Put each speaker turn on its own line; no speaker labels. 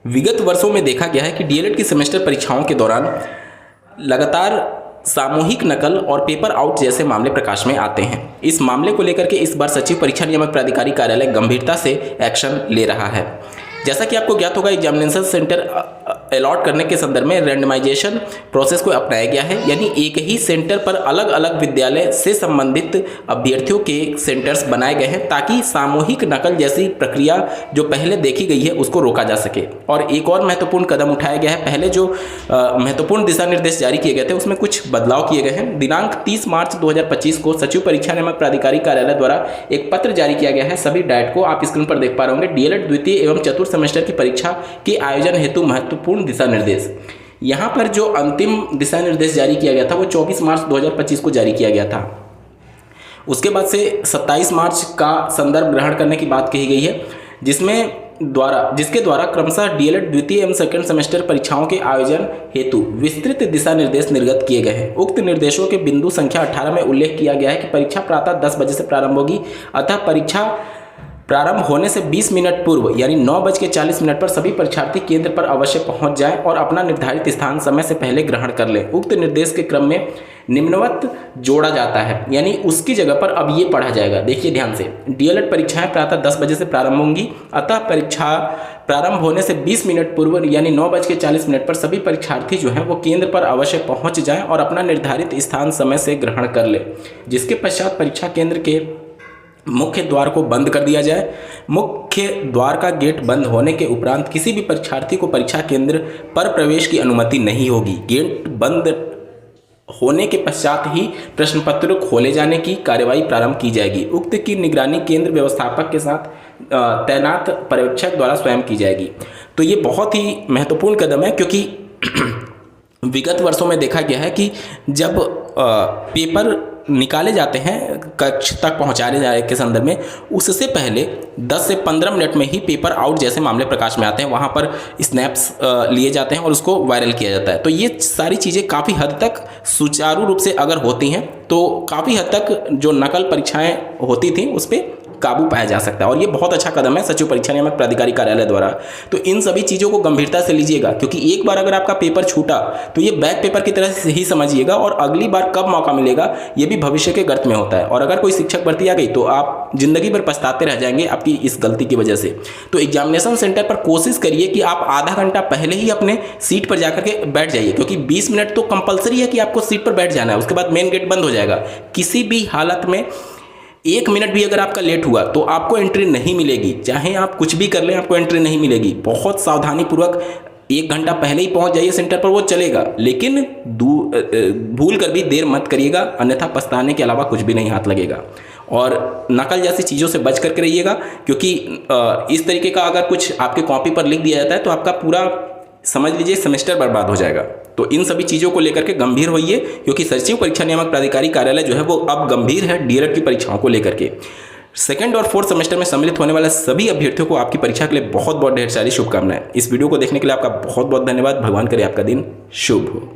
विगत वर्षों में देखा गया है कि डीएलएड की सेमेस्टर परीक्षाओं के दौरान लगातार सामूहिक नकल और पेपर आउट जैसे मामले प्रकाश में आते हैं। इस मामले को लेकर के इस बार सचिव परीक्षा नियामक प्राधिकारी कार्यालय गंभीरता से एक्शन ले रहा है। जैसा कि आपको ज्ञात होगा, एग्जामिनेशन सेंटर अलॉट करने के संदर्भ में रैंडमाइजेशन प्रोसेस को अपनाया गया है, यानी एक ही सेंटर पर अलग अलग विद्यालय से संबंधित अभ्यर्थियों के सेंटर्स बनाए गए हैं ताकि सामूहिक नकल जैसी प्रक्रिया जो पहले देखी गई है उसको रोका जा सके। और एक और महत्वपूर्ण कदम उठाया गया है। पहले जो महत्वपूर्ण दिशा निर्देश जारी किए गए थे उसमें कुछ बदलाव किए गए हैं। दिनांक 30 मार्च 2025 को सचिव परीक्षा नियामक प्राधिकारी कार्यालय द्वारा एक पत्र जारी किया गया है सभी डाइट को। आप स्क्रीन पर देख पा रहे होंगे, डीएलएड द्वितीय एवं चतुर्थ सेमेस्टर की परीक्षा के आयोजन हेतु महत्वपूर्ण दिशा निर्देश। यहाँ पर जो अंतिम दिशा निर्देश जारी किया गया था वो 24 मार्च 2025 को जारी किया गया था। उसके बाद से 27 मार्च का संदर्भ ग्रहण करने की बात कही गई है, जिसके द्वारा क्रमशः डीएलएड द्वितीय एवं सेकंड सेमेस्टर परीक्षाओं के आयोजन हेतु विस्तृत दिशा निर्देश निर्गत किए गए हैं। उक्त निर्देशों के बिंदु संख्या 18 में उल्लेख किया गया है कि परीक्षा प्रातः 10 बजे से प्रारंभ होगी, अतः परीक्षा प्रारंभ होने से 20 मिनट पूर्व यानी 9:40 पर सभी परीक्षार्थी केंद्र पर अवश्य पहुंच जाएं और अपना निर्धारित स्थान समय से पहले ग्रहण कर लें। उक्त निर्देश के क्रम में निम्नवत जोड़ा जाता है, यानी उसकी जगह पर अब ये पढ़ा जाएगा। देखिए ध्यान से, डीएलएड परीक्षाएं प्रातः 10 बजे से प्रारंभ होंगी, अतः परीक्षा प्रारंभ होने से 20 मिनट पूर्व यानी 9:40 पर सभी परीक्षार्थी जो हैं वो केंद्र पर अवश्य पहुँच जाएँ और अपना निर्धारित स्थान समय से ग्रहण कर ले। जिसके पश्चात परीक्षा केंद्र के मुख्य द्वार को बंद कर दिया जाए। मुख्य द्वार का गेट बंद होने के उपरांत किसी भी परीक्षार्थी को परीक्षा केंद्र पर प्रवेश की अनुमति नहीं होगी। गेट बंद होने के पश्चात ही प्रश्न पत्र खोले जाने की कार्यवाही प्रारंभ की जाएगी। उक्त की निगरानी केंद्र व्यवस्थापक के साथ तैनात पर्यवेक्षक द्वारा स्वयं की जाएगी। तो ये बहुत ही महत्वपूर्ण कदम है, क्योंकि विगत वर्षों में देखा गया है कि जब पेपर निकाले जाते हैं कक्ष तक पहुंचाने जाने के संदर्भ में, उससे पहले 10 से 15 मिनट में ही पेपर आउट जैसे मामले प्रकाश में आते हैं। वहां पर स्नैप्स लिए जाते हैं और उसको वायरल किया जाता है। तो ये सारी चीज़ें काफ़ी हद तक सुचारू रूप से अगर होती हैं तो काफ़ी हद तक जो नकल परीक्षाएं होती थी उस पर काबू पाया जा सकता है। और ये बहुत अच्छा कदम है सचिव परीक्षा नियामक प्राधिकारी कार्यालय द्वारा। तो इन सभी चीज़ों को गंभीरता से लीजिएगा, क्योंकि एक बार अगर आपका पेपर छूटा तो ये बैक पेपर की तरह से ही समझिएगा, और अगली बार कब मौका मिलेगा ये भी भविष्य के गर्त में होता है। और अगर कोई शिक्षक भर्ती आ गई तो आप जिंदगी भर पछताते रह जाएंगे आपकी इस गलती की वजह से। तो एग्जामिनेशन सेंटर पर कोशिश करिए कि आप आधा घंटा पहले ही अपने सीट पर जाकर के बैठ जाइए, क्योंकि 20 मिनट तो कंपलसरी है कि आपको सीट पर बैठ जाना है। उसके बाद मेन गेट बंद हो जाएगा। किसी भी हालत में 1 मिनट भी अगर आपका लेट हुआ तो आपको एंट्री नहीं मिलेगी। चाहे आप कुछ भी कर लें, आपको एंट्री नहीं मिलेगी। बहुत सावधानीपूर्वक 1 घंटा पहले ही पहुंच जाइए सेंटर पर, वो चलेगा, लेकिन भूल कर भी देर मत करिएगा, अन्यथा पछताने के अलावा कुछ भी नहीं हाथ लगेगा। और नकल जैसी चीज़ों से बच करके रहिएगा, क्योंकि इस तरीके का अगर कुछ आपके कॉपी पर लिख दिया जाता है तो आपका पूरा समझ लीजिए सेमेस्टर बर्बाद हो जाएगा। तो इन सभी चीज़ों को लेकर के गंभीर होइए, क्योंकि सचिव परीक्षा नियामक प्राधिकारी कार्यालय जो है वो अब गंभीर है डीएलएड की परीक्षाओं को लेकर के। सेकंड और फोर्थ सेमेस्टर में सम्मिलित होने वाले सभी अभ्यर्थियों को आपकी परीक्षा के लिए बहुत बहुत ढेर सारी शुभकामनाएं। इस वीडियो को देखने के लिए आपका बहुत बहुत धन्यवाद। भगवान करे आपका दिन शुभ हो।